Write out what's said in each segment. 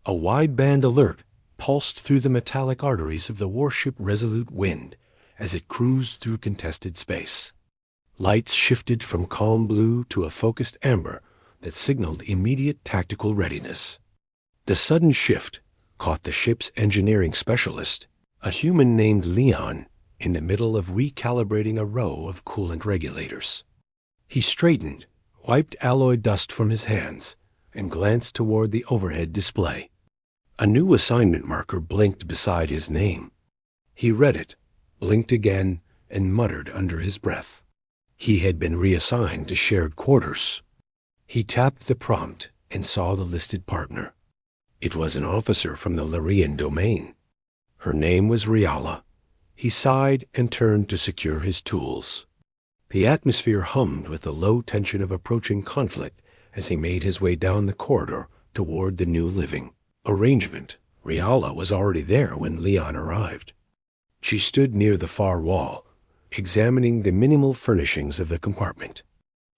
A wideband alert pulsed through the metallic arteries of the warship Resolute Wind as it cruised through contested space. Lights shifted from calm blue to a focused amber that signaled immediate tactical readiness. The sudden shift caught the ship's engineering specialist, a human named Leon, in the middle of recalibrating a row of coolant regulators. He straightened, wiped alloy dust from his hands, and glanced toward the overhead display. A new assignment marker blinked beside his name. He read it, blinked again, and muttered under his breath. He had been reassigned to shared quarters. He tapped the prompt and saw the listed partner. It was an officer from the Lyrian domain. Her name was Riala. He sighed and turned to secure his tools. The atmosphere hummed with the low tension of approaching conflict as he made his way down the corridor toward the new living arrangement. Riala was already there when Leon arrived. She stood near the far wall, examining the minimal furnishings of the compartment.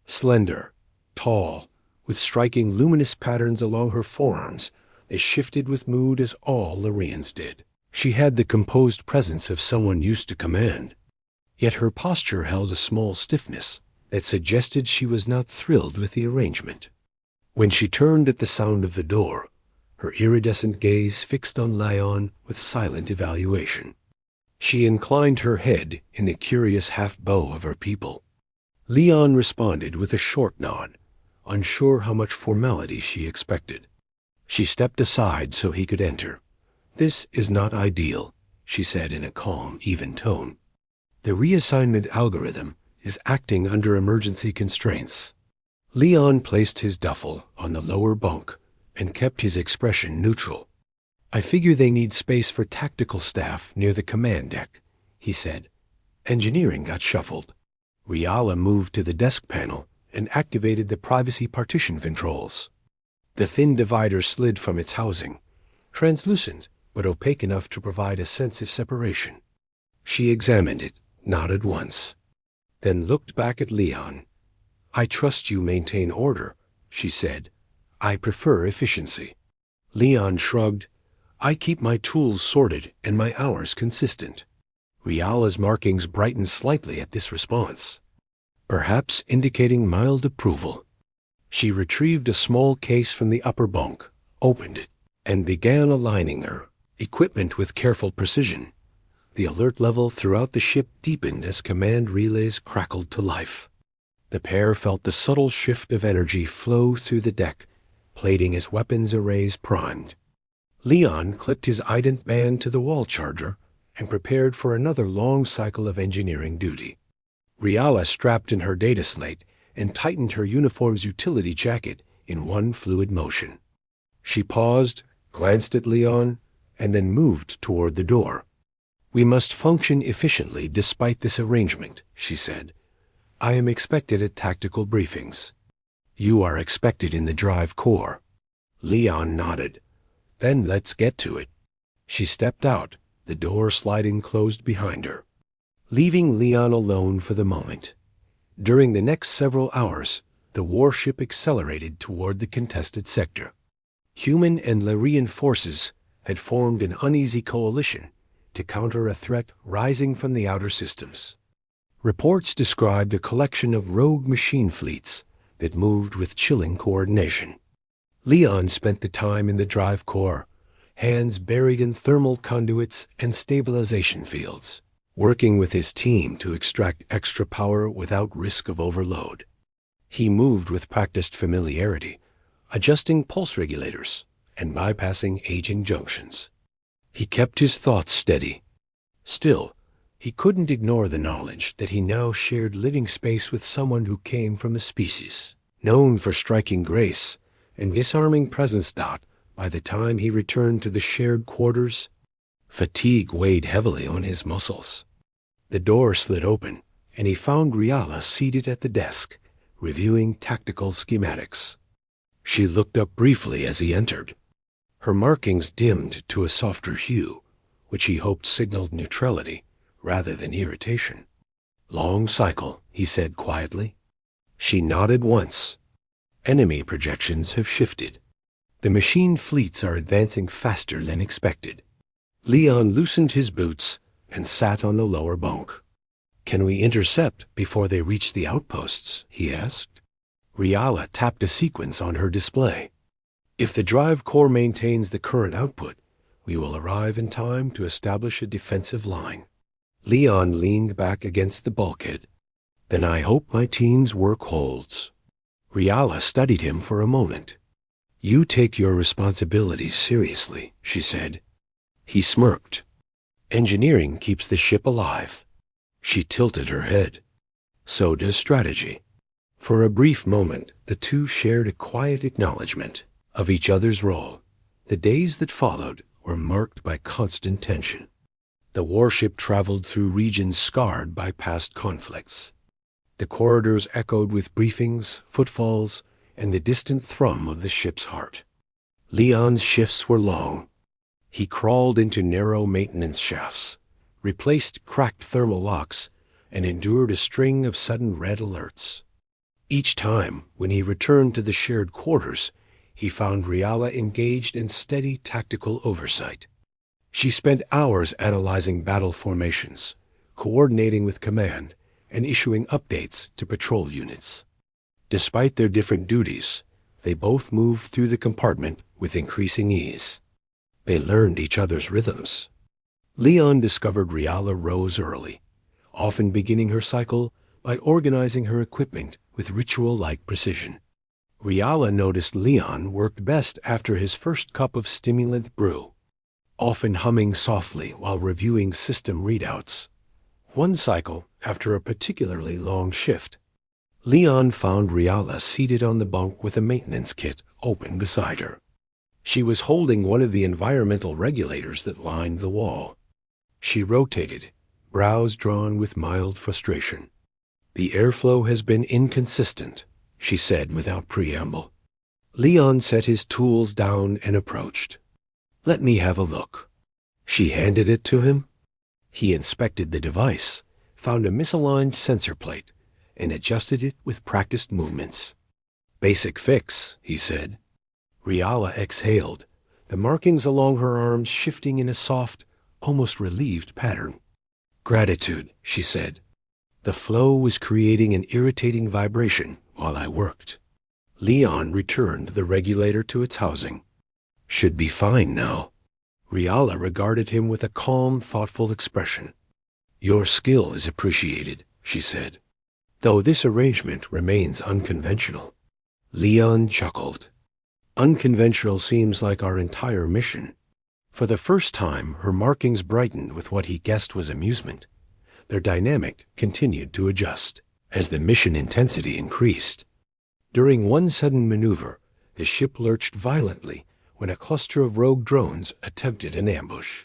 Slender, tall, with striking luminous patterns along her forearms, they shifted with mood as all Lyrians did. She had the composed presence of someone used to command, yet her posture held a small stiffness that suggested she was not thrilled with the arrangement. When she turned at the sound of the door, her iridescent gaze fixed on Leon with silent evaluation. She inclined her head in the curious half-bow of her people. Leon responded with a short nod, unsure how much formality she expected. She stepped aside so he could enter. "This is not ideal," she said in a calm, even tone. "The reassignment algorithm is acting under emergency constraints." Leon placed his duffel on the lower bunk and kept his expression neutral. "I figure they need space for tactical staff near the command deck," he said. Engineering got shuffled. Riala moved to the desk panel and activated the privacy partition controls. The thin divider slid from its housing, translucent but opaque enough to provide a sense of separation. She examined it, nodded once, then looked back at Leon. "I trust you maintain order," she said. "I prefer efficiency." Leon shrugged. "I keep my tools sorted and my hours consistent." Riala's markings brightened slightly at this response, perhaps indicating mild approval. She retrieved a small case from the upper bunk, opened it, and began aligning her equipment with careful precision. The alert level throughout the ship deepened as command relays crackled to life. The pair felt the subtle shift of energy flow through the deck, plating as weapons arrays primed. Leon clipped his ident band to the wall charger and prepared for another long cycle of engineering duty. Riala strapped in her data slate and tightened her uniform's utility jacket in one fluid motion. She paused, glanced at Leon, and then moved toward the door. "We must function efficiently despite this arrangement," she said. "I am expected at tactical briefings." "You are expected in the drive core." Leon nodded. "Then let's get to it." She stepped out, the door sliding closed behind her, leaving Leon alone for the moment. During the next several hours, the warship accelerated toward the contested sector. Human and Lyrian forces had formed an uneasy coalition to counter a threat rising from the outer systems. Reports described a collection of rogue machine fleets that moved with chilling coordination. Leon spent the time in the drive core, hands buried in thermal conduits and stabilization fields, working with his team to extract extra power without risk of overload. He moved with practiced familiarity, adjusting pulse regulators and bypassing aging junctions. He kept his thoughts steady. Still, he couldn't ignore the knowledge that he now shared living space with someone who came from a species known for striking grace and disarming presence. By the time he returned to the shared quarters, fatigue weighed heavily on his muscles. The door slid open, and he found Riala seated at the desk, reviewing tactical schematics. She looked up briefly as he entered. Her markings dimmed to a softer hue, which he hoped signaled neutrality rather than irritation. "Long cycle," he said quietly. She nodded once. "Enemy projections have shifted." The machine fleets are advancing faster than expected. Leon loosened his boots and sat on the lower bunk. Can we intercept before they reach the outposts? He asked. Riala tapped a sequence on her display. If the drive core maintains the current output, we will arrive in time to establish a defensive line. Leon leaned back against the bulkhead. Then I hope my team's work holds. Riala studied him for a moment. You take your responsibilities seriously, she said. He smirked. Engineering keeps the ship alive. She tilted her head. So does strategy. For a brief moment, the two shared a quiet acknowledgement of each other's role. The days that followed were marked by constant tension. The warship traveled through regions scarred by past conflicts. The corridors echoed with briefings, footfalls, and the distant thrum of the ship's heart. Leon's shifts were long. He crawled into narrow maintenance shafts, replaced cracked thermal locks, and endured a string of sudden red alerts. Each time, when he returned to the shared quarters, he found Riala engaged in steady tactical oversight. She spent hours analyzing battle formations, coordinating with command, and issuing updates to patrol units. Despite their different duties, they both moved through the compartment with increasing ease. They learned each other's rhythms. Leon discovered Riala rose early, often beginning her cycle by organizing her equipment with ritual-like precision. Riala noticed Leon worked best after his first cup of stimulant brew, often humming softly while reviewing system readouts. One cycle, after a particularly long shift, Leon found Riala seated on the bunk with a maintenance kit open beside her. She was holding one of the environmental regulators that lined the wall. She rotated, brows drawn with mild frustration. The airflow has been inconsistent, she said without preamble. Leon set his tools down and approached. Let me have a look. She handed it to him. He inspected the device, found a misaligned sensor plate, and adjusted it with practiced movements. Basic fix, he said. Riala exhaled, the markings along her arms shifting in a soft, almost relieved pattern. Gratitude, she said. The flow was creating an irritating vibration while I worked. Leon returned the regulator to its housing. Should be fine now. Riala regarded him with a calm, thoughtful expression. Your skill is appreciated, she said, though this arrangement remains unconventional. Leon chuckled. Unconventional seems like our entire mission. For the first time, her markings brightened with what he guessed was amusement. Their dynamic continued to adjust as the mission intensity increased. During one sudden maneuver, the ship lurched violently when a cluster of rogue drones attempted an ambush.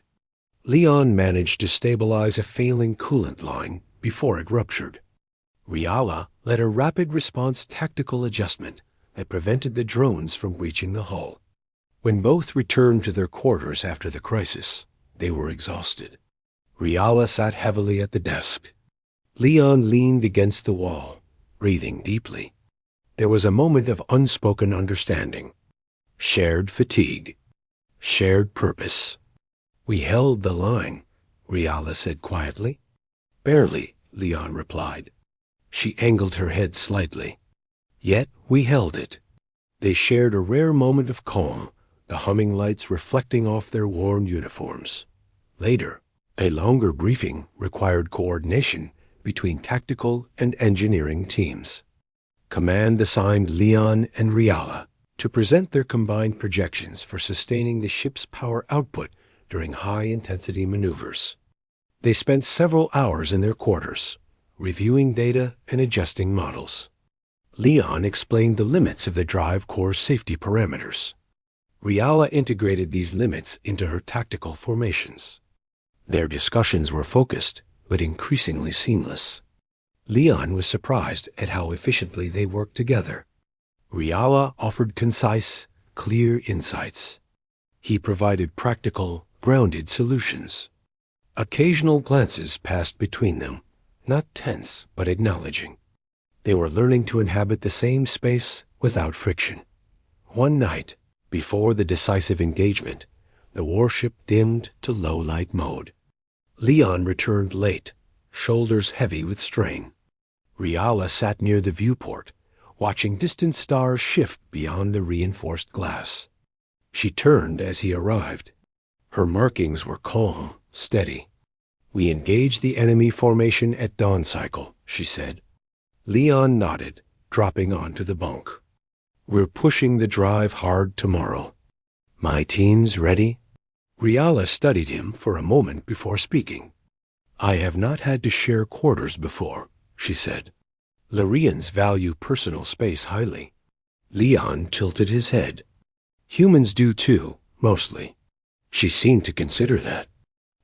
Leon managed to stabilize a failing coolant line before it ruptured. Riala led a rapid response tactical adjustment that prevented the drones from breaching the hull. When both returned to their quarters after the crisis, they were exhausted. Riala sat heavily at the desk. Leon leaned against the wall, breathing deeply. There was a moment of unspoken understanding. Shared fatigue. Shared purpose. We held the line, Riala said quietly. Barely, Leon replied. She angled her head slightly. Yet we held it. They shared a rare moment of calm, the humming lights reflecting off their worn uniforms. Later, a longer briefing required coordination between tactical and engineering teams. Command assigned Leon and Riala to present their combined projections for sustaining the ship's power output during high-intensity maneuvers. They spent several hours in their quarters, reviewing data and adjusting models. Leon explained the limits of the drive core's safety parameters. Riala integrated these limits into her tactical formations. Their discussions were focused, but increasingly seamless. Leon was surprised at how efficiently they worked together. Riala offered concise, clear insights. He provided practical, grounded solutions. Occasional glances passed between them, not tense but acknowledging. They were learning to inhabit the same space without friction. One night, Before the decisive engagement, the warship dimmed to low-light mode. Leon returned late, shoulders heavy with strain. Riala sat near the viewport, watching distant stars shift beyond the reinforced glass. She turned as he arrived. Her markings were calm, steady. "We engaged the enemy formation at dawn cycle," she said. Leon nodded, dropping onto the bunk. "We're pushing the drive hard tomorrow. My team's ready?" Riala studied him for a moment before speaking. "I have not had to share quarters before," she said. "Lyrians value personal space highly." Leon tilted his head. "Humans do too, mostly." She seemed to consider that.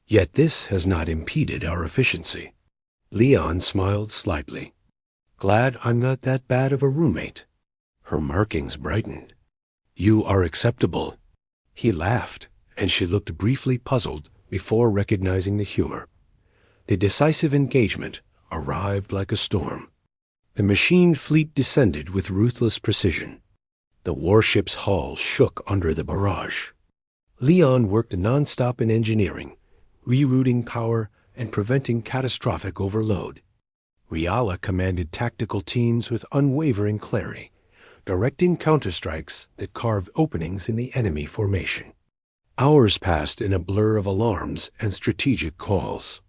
"Yet this has not impeded our efficiency." Leon smiled slightly. "Glad I'm not that bad of a roommate." Her markings brightened. "You are acceptable." He laughed, and she looked briefly puzzled before recognizing the humor. The decisive engagement arrived like a storm. The machine fleet descended with ruthless precision. The warship's hull shook under the barrage. Leon worked nonstop in engineering, rerouting power and preventing catastrophic overload. Riala commanded tactical teams with unwavering clarity, directing counterstrikes that carved openings in the enemy formation. Hours passed in a blur of alarms and strategic calls.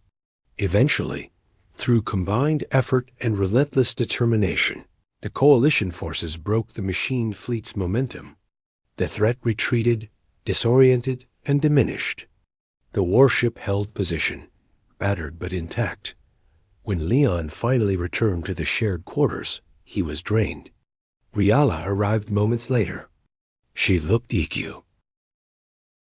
Eventually, through combined effort and relentless determination, the coalition forces broke the machine fleet's momentum. The threat retreated, disoriented, and diminished. The warship held position, battered but intact. When Leon finally returned to the shared quarters, he was drained. Riala arrived moments later. She looked EQ.